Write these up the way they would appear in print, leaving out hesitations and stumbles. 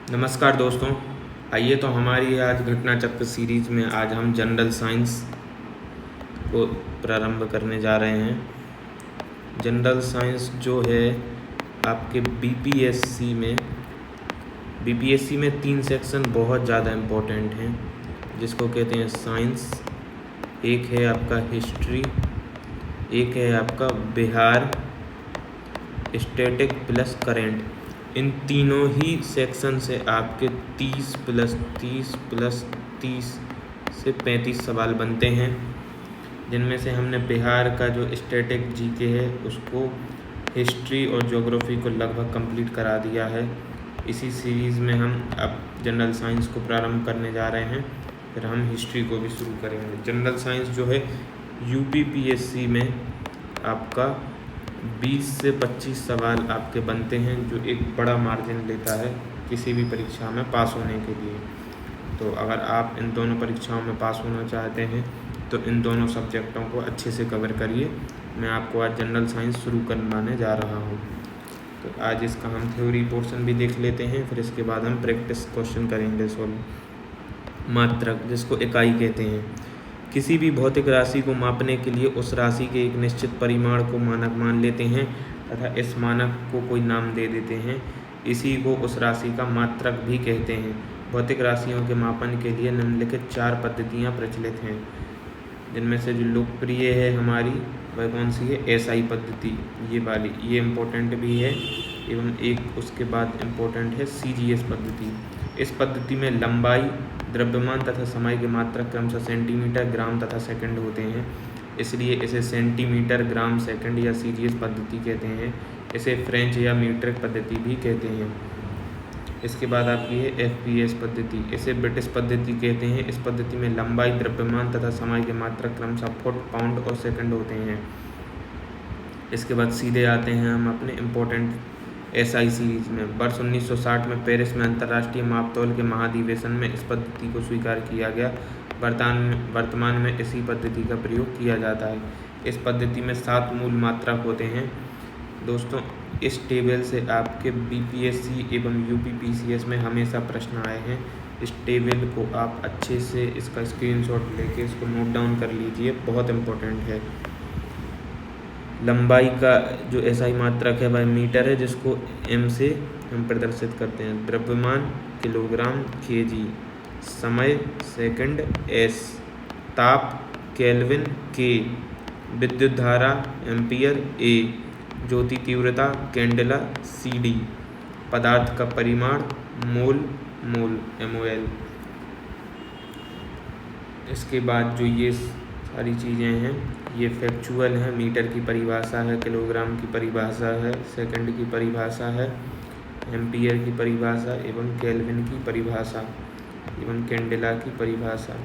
नमस्कार दोस्तों। आइए तो हमारी आज घटना चक्र सीरीज में आज हम जनरल साइंस को प्रारंभ करने जा रहे हैं। जनरल साइंस जो है आपके बीपीएससी में 3 सेक्शन बहुत ज़्यादा इम्पोर्टेंट हैं, जिसको कहते हैं साइंस। एक है आपका हिस्ट्री, एक है आपका बिहार, स्टैटिक प्लस करेंट। इन तीनों ही सेक्शन से आपके 30 प्लस 30 प्लस 30 से 35 सवाल बनते हैं, जिनमें से हमने बिहार का जो स्टैटिक जीके है उसको हिस्ट्री और ज्योग्राफी को लगभग कंप्लीट करा दिया है। इसी सीरीज़ में हम अब जनरल साइंस को प्रारंभ करने जा रहे हैं, फिर हम हिस्ट्री को भी शुरू करेंगे। जनरल साइंस जो है यूपीपीएससी में आपका 20 से 25 सवाल आपके बनते हैं, जो एक बड़ा मार्जिन लेता है किसी भी परीक्षा में पास होने के लिए। तो अगर आप इन दोनों परीक्षाओं में पास होना चाहते हैं तो इन दोनों सब्जेक्टों को अच्छे से कवर करिए। मैं आपको आज जनरल साइंस शुरू करवाने जा रहा हूँ। तो आज इसका हम थ्योरी पोर्शन भी देख लेते हैं, फिर इसके बाद हम प्रैक्टिस क्वेश्चन करेंगे सॉल्व। मात्रक, जिसको इकाई कहते हैं, किसी भी भौतिक राशि को मापने के लिए उस राशि के एक निश्चित परिमाण को मानक मान लेते हैं तथा इस मानक को कोई नाम दे देते हैं। इसी को उस राशि का मात्रक भी कहते हैं। भौतिक राशियों के मापन के लिए निम्नलिखित 4 पद्धतियाँ प्रचलित हैं, जिनमें से जो लोकप्रिय है हमारी वह कौन सी है? एसआई पद्धति, ये वाली, ये इम्पोर्टेंट भी है। एवं एक उसके बाद इम्पोर्टेंट है सीजीएस पद्धति। इस पद्धति में लंबाई, द्रव्यमान तथा समय के मात्रक क्रमशः सेंटीमीटर, ग्राम तथा सेकंड होते हैं, इसलिए इसे सेंटीमीटर, ग्राम, सेकंड या सीजीएस पद्धति कहते हैं। इसे फ्रेंच या मीट्रिक पद्धति भी कहते हैं। इसके बाद आपकी है एफपीएस पद्धति, इसे ब्रिटिश पद्धति कहते हैं। इस पद्धति में लंबाई, द्रव्यमान तथा समय के मात्रक क्रमशः फुट, पाउंड और सेकंड होते हैं। इसके बाद सीधे आते हैं हम अपने इम्पोर्टेंट एसआई सीरीज में। वर्ष 1960 में पेरिस में अंतर्राष्ट्रीय मापतौल के महाधिवेशन में इस पद्धति को स्वीकार किया गया। वर्तमान में इसी पद्धति का प्रयोग किया जाता है। इस पद्धति में 7 मूल मात्रक होते हैं। दोस्तों, इस टेबल से आपके बीपीएससी एवं यूपीपीसीएस में हमेशा प्रश्न आए हैं। इस टेबल को आप अच्छे से इसका स्क्रीनशॉट लेके इसको नोट डाउन कर लीजिए, बहुत इम्पोर्टेंट है। लंबाई का जो एसआई मात्रक है वह मीटर है, जिसको एम से हम प्रदर्शित करते हैं। द्रव्यमान किलोग्राम केजी, समय सेकंड एस, ताप केल्विन के, विद्युत धारा एम्पियर ए, ज्योति तीव्रता कैंडेला सीडी, पदार्थ का परिमाण मोल MOL। इसके बाद जो ये सारी चीज़ें हैं ये फैक्चुअल हैं। मीटर की परिभाषा है, किलोग्राम की परिभाषा है, सेकंड की परिभाषा है, एम्पियर की परिभाषा एवं केल्विन की परिभाषा एवं कैंडेला की परिभाषा।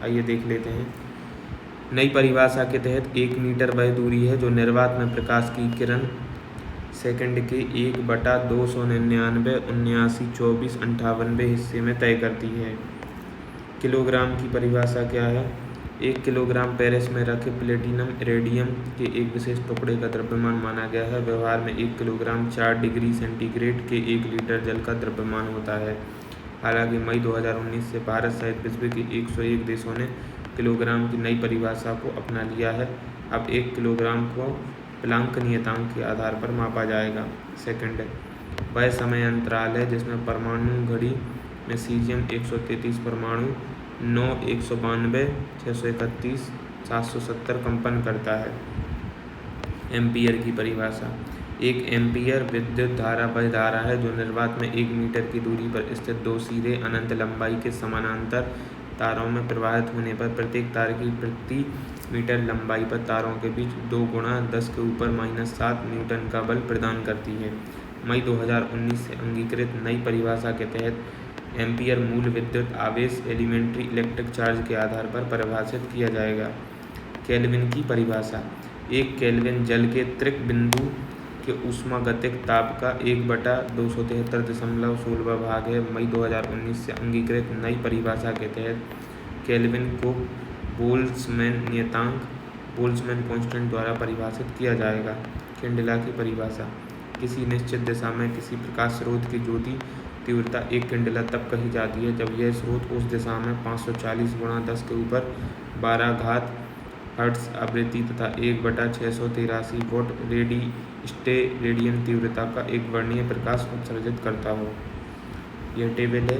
आइए देख लेते हैं। नई परिभाषा के तहत 1 मीटर वह दूरी है जो निर्वात में प्रकाश की किरण सेकंड के 1/299 79 24 98वें हिस्से में तय करती है। किलोग्राम की परिभाषा क्या है? 1 किलोग्राम पेरिस में रखे प्लेटिनम इरेडियम के एक विशेष टुकड़े का द्रव्यमान माना गया है। व्यवहार में 1 किलोग्राम 4 डिग्री सेंटीग्रेड के 1 लीटर जल का द्रव्यमान होता है। हालांकि मई 2019 से भारत सहित विश्व के 101 देशों ने किलोग्राम की नई परिभाषा को अपना लिया है। अब 1 किलोग्राम को प्लांक नियतांक के आधार पर मापा जाएगा। सेकंड, वह समय अंतराल है जिसमें परमाणु घड़ी में सीजियम 133 परमाणु 9 192 631 770 कंपन करता है। एम्पियर की परिभाषा, 1 एम्पियर विद्युत धारा वह धारा है जो निर्वात में 1 मीटर की दूरी पर स्थित 2 सीधे अनंत लंबाई के समानांतर तारों में प्रवाहित होने पर प्रत्येक तार की प्रति मीटर लंबाई पर तारों के बीच 2 × 10 के ऊपर -7 न्यूटन का बल प्रदान करती है। मई 2019 से अंगीकृत नई परिभाषा के तहत एम्पियर मूल विद्युत आवेश एलिमेंट्री इलेक्ट्रिक चार्ज के आधार पर परिभाषित किया जाएगा। केल्विन की परिभाषा, 1 केल्विन जल के त्रिक बिंदु के ऊष्मागतिक ताप का 1/273.16 भाग है। मई 2019 से अंगीकृत नई परिभाषा के तहत केल्विन को बोल्ट्जमैन नियतांक बोल्ट्जमैन कांस्टेंट द्वारा परिभाषित किया जाएगा। कैंडेला की परिभाषा, किसी निश्चित दिशा में किसी प्रकाश स्रोत की ज्योति तीव्रता 1 क्विंटला तब कही जाती है जब यह स्रोत उस दिशा में 540 गुणा 10 के ऊपर 12 घात हर्ट्ज आवृत्ति तथा 1/683 वोट रेडियन तीव्रता का एक वर्णीय प्रकाश उत्सर्जित करता हो। यह टेबल है,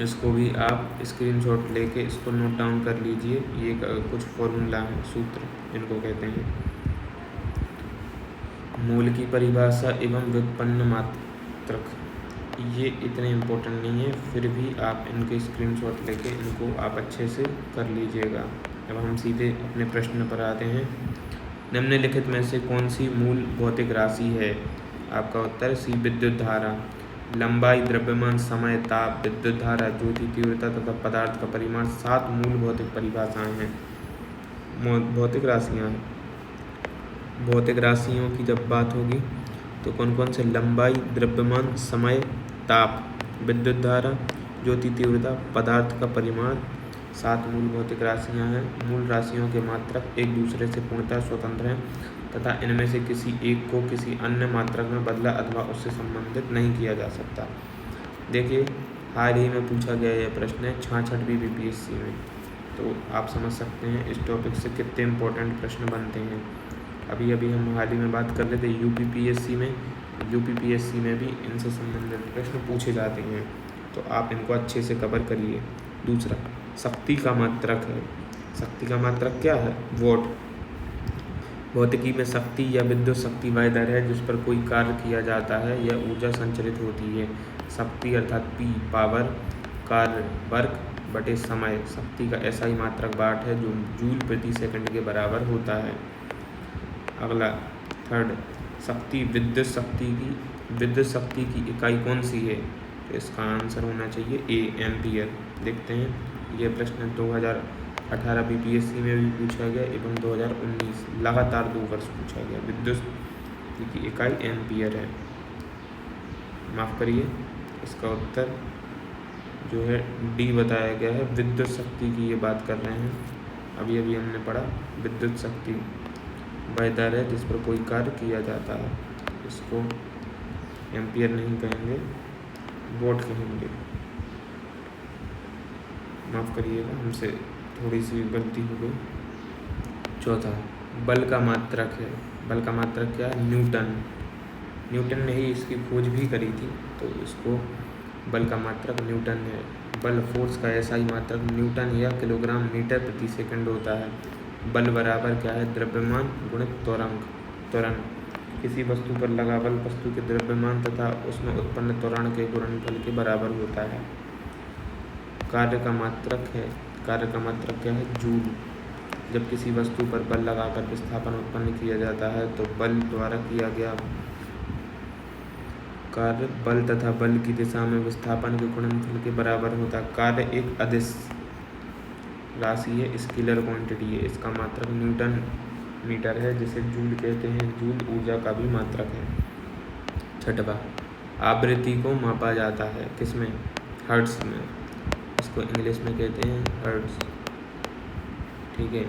इसको भी आप स्क्रीनशॉट लेके इसको नोट डाउन कर लीजिए। ये कुछ फॉर्मूला है, सूत्र इनको कहते हैं। मूल की परिभाषा एवं व्युत्पन्न मात्रक, ये इतने इम्पोर्टेंट नहीं है, फिर भी आप इनके स्क्रीनशॉट लेके इनको आप अच्छे से कर लीजिएगा। अब हम सीधे अपने प्रश्न पर आते हैं। निम्नलिखित में से कौन सी मूल भौतिक राशि है? आपका उत्तर सी, विद्युत धारा। लंबाई, द्रव्यमान, समय, ताप, विद्युत धारा, ज्योति तीव्रता तथा पदार्थ का परिमाण 7 मूल भौतिक परिभाषाएं हैं, भौतिक राशियां हैं। भौतिक राशियों की जब बात होगी तो कौन कौन से? लंबाई, द्रव्यमान, समय, ताप, विद्युत धारा, ज्योति तीव्रता, पदार्थ का परिमाण, 7 मूल भौतिक राशियां हैं। मूल राशियों के मात्रक एक दूसरे से पूर्णतः स्वतंत्र हैं तथा इनमें से किसी एक को किसी अन्य मात्रक में बदला अथवा उससे संबंधित नहीं किया जा सकता। देखिए, हाल ही में पूछा गया यह प्रश्न है 66वीं बीपीएससी में, तो आप समझ सकते हैं इस टॉपिक से कितने इम्पोर्टेंट प्रश्न बनते हैं। अभी हम हाल ही में बात कर रहे थे यूपीपीएससी में भी इनसे संबंधित प्रश्न पूछे जाते हैं, तो आप इनको अच्छे से कवर करिए। दूसरा, शक्ति का मात्रक है। शक्ति का मात्रक क्या है? वॉट। भौतिकी में शक्ति या विद्युत शक्ति वह दर है जिस पर कोई कार्य किया जाता है या ऊर्जा संचरित होती है। शक्ति अर्थात पी, पावर, कार्य, वर्क बटे समय। शक्ति का ऐसा ही मात्रक वाट है जो जूल प्रति सेकंड के बराबर होता है। अगला, थर्ड, शक्ति, विद्युत शक्ति की इकाई कौन सी है? तो इसका आंसर होना चाहिए ए, एम्पियर। देखते हैं, यह प्रश्न 2018 बीपीएससी में भी पूछा गया एवं 2019 लगातार 2 वर्ष पूछा गया। विद्युत शक्ति की इकाई एम्पियर है। माफ़ करिए, इसका उत्तर जो है डी बताया गया है। विद्युत शक्ति की ये बात कर रहे हैं। अभी हमने पढ़ा विद्युत शक्ति वह दर है जिस पर कोई कार्य किया जाता है। इसको एम्पियर नहीं कहेंगे, वोट कहेंगे। माफ़ करिएगा, हमसे थोड़ी सी गलती हो गई। चौथा, बल का मात्रक है। बल का मात्रक क्या है? न्यूटन ने ही इसकी खोज भी करी थी, तो इसको बल का मात्रक न्यूटन है। बल, फोर्स का ऐसा ही मात्रक न्यूटन या किलोग्राम मीटर प्रति सेकंड होता है। बल बराबर क्या है? द्रव्यमान गुणित त्वरण। किसी वस्तु पर लगा बल वस्तु के द्रव्यमान तथा उसमें उत्पन्न त्वरण के गुणनफल के बराबर होता है। कार्य का मात्रक क्या है? जूल। जब किसी वस्तु पर बल लगाकर विस्थापन उत्पन्न किया जाता है तो बल द्वारा किया गया कार्य बल तथा बल की दिशा में विस्थापन के गुणनफल के बराबर होता है। कार्य एक अदिश राशि है, स्केलर क्वांटिटी है। इसका मात्रक न्यूटन मीटर है जिसे जूल कहते हैं। जूल ऊर्जा का भी मात्रक है। छठवां, आवृत्ति को मापा जाता है किसमें? हर्ट्ज में। इसको इंग्लिश में कहते हैं हर्ट्ज। ठीक है,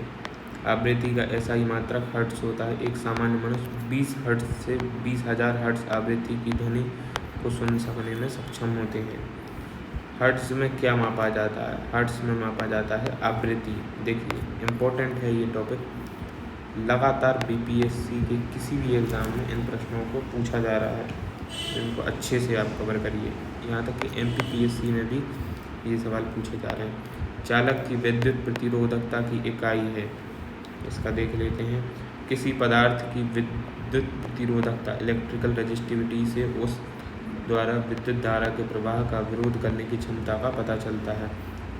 आवृत्ति का ऐसा ही मात्रक हर्ट्ज होता है। एक सामान्य मनुष्य 20 हर्ट्ज से 20,000 हर्ट्ज आवृत्ति की ध्वनि को सुन सकने में सक्षम होते हैं। हर्ट्ज में क्या मापा जाता है? हर्ट्ज में मापा जाता है आवृत्ति। देखिए, इम्पोर्टेंट है ये टॉपिक, लगातार बीपीएससी के किसी भी एग्ज़ाम में इन प्रश्नों को पूछा जा रहा है, इनको अच्छे से आप कवर करिए। यहाँ तक कि एमपीपीएससी में भी ये सवाल पूछे जा रहे हैं। चालक की विद्युत प्रतिरोधकता की इकाई है, इसका देख लेते हैं। किसी पदार्थ की विद्युत प्रतिरोधकता इलेक्ट्रिकल रेजिस्टिविटी से उस द्वारा विद्युत धारा के प्रवाह का विरोध करने की क्षमता का पता चलता है।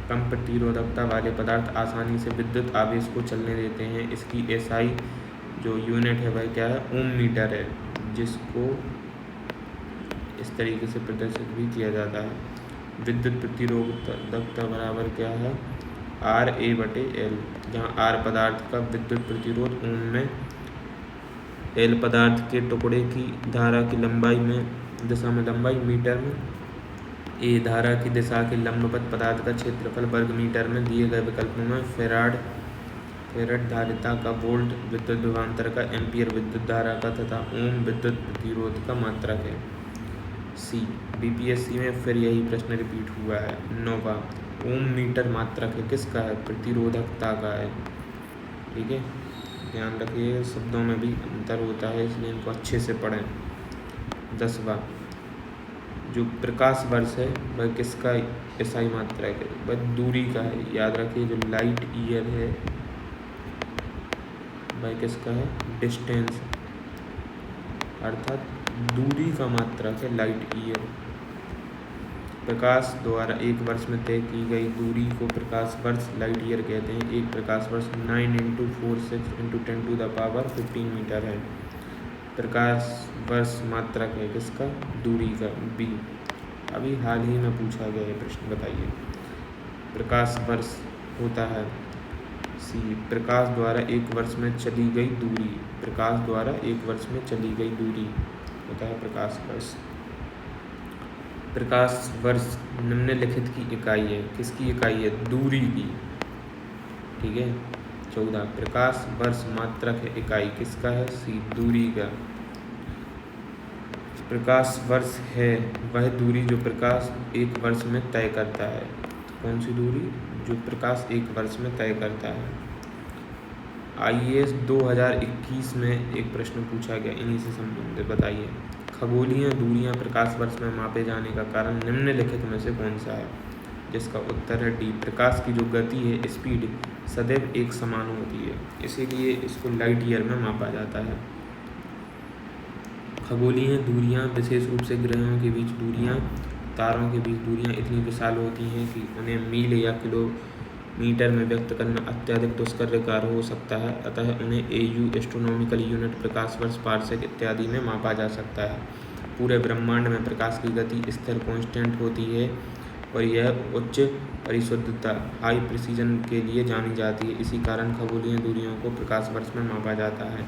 कम प्रतिरोधकता वाले पदार्थ आसानी से विद्युत आवेश को चलने देते हैं। इसकी एसआई जो यूनिट है वह क्या है? ओम मीटर है, जिसको इस तरीके से प्रदर्शित भी किया जाता है। विद्युत प्रतिरोधकता बराबर क्या है? RA/L, जहाँ R पदार्थ का विद्युत प्रतिरोध ओम में, L पदार्थ के टुकड़े की धारा की लंबाई में दिशा में लंबाई मीटर में, A धारा की दिशा के लंबवत पदार्थ का क्षेत्रफल वर्ग मीटर में। दिए गए विकल्पों में फेराड धारिता का, वोल्ट विद्युत विभवांतर का, एम्पियर विद्युत धारा का तथा ओम विद्युत प्रतिरोध का मात्रक है। सी। बीपीएससी में फिर यही प्रश्न रिपीट हुआ है। 9वां, ओम मीटर मात्रक है किसका है? प्रतिरोधकता का है। ठीक है, ध्यान रखिए शब्दों में भी अंतर होता है, इसलिए इनको अच्छे से पढ़ें। 10वां, जो प्रकाश वर्ष है वह किसका एसआई मात्रक है? वह दूरी का है। याद रखिए जो लाइट ईयर है वह किसका है? डिस्टेंस, अर्थात दूरी का मात्रक है लाइट ईयर। प्रकाश द्वारा एक वर्ष में तय की गई दूरी को प्रकाश वर्ष लाइट ईयर कहते हैं। एक प्रकाश वर्ष 9 × 4 6 × 10⁻15 मीटर है। प्रकाश वर्ष मात्रक है किसका? दूरी का। बी, अभी हाल ही में पूछा गया है प्रश्न, बताइए। प्रकाश वर्ष होता है। सी, प्रकाश द्वारा एक वर्ष में चली गई दूरी। प्रकाश द्वारा एक वर्ष में चली गई दूरी होता है प्रकाश वर्ष। प्रकाश वर्ष निम्नलिखित की इकाई है। किसकी इकाई है? दूरी की। ठीक है। 14, प्रकाश वर्ष मात्रक है इकाई किसका है? सी, दूरी का। प्रकाश वर्ष है वह दूरी जो प्रकाश एक वर्ष में तय करता है। कौन सी दूरी? जो प्रकाश एक वर्ष में तय करता है। IAS 2021 में एक प्रश्न पूछा गया इन्हीं से संबंधित, बताइए। खगोलीय दूरियां प्रकाश वर्ष में मापे जाने का कारण निम्नलिखित में से कौन सा है? जिसका उत्तर है डी, प्रकाश की जो गति है, स्पीड, सदैव एक समान होती है, इसीलिए इसको लाइट ईयर में मापा जाता है। खगोलीय दूरियां विशेष रूप से ग्रहों के बीच दूरियां, तारों के बीच दूरियां इतनी विशाल होती हैं कि उन्हें मील या किलोमीटर में व्यक्त करना अत्यधिक दुष्कर कार्य हो सकता है। अतः उन्हें AU एस्ट्रोनॉमिकल यूनिट, प्रकाश वर्ष, पार्सेक इत्यादि में मापा जा सकता है। पूरे ब्रह्मांड में प्रकाश की गति स्थिर कांस्टेंट होती है और यह उच्च परिशुद्धता, हाई प्रिसीजन के लिए जानी जाती है। इसी कारण खगोलीय दूरियों को प्रकाश वर्ष में मापा जाता है।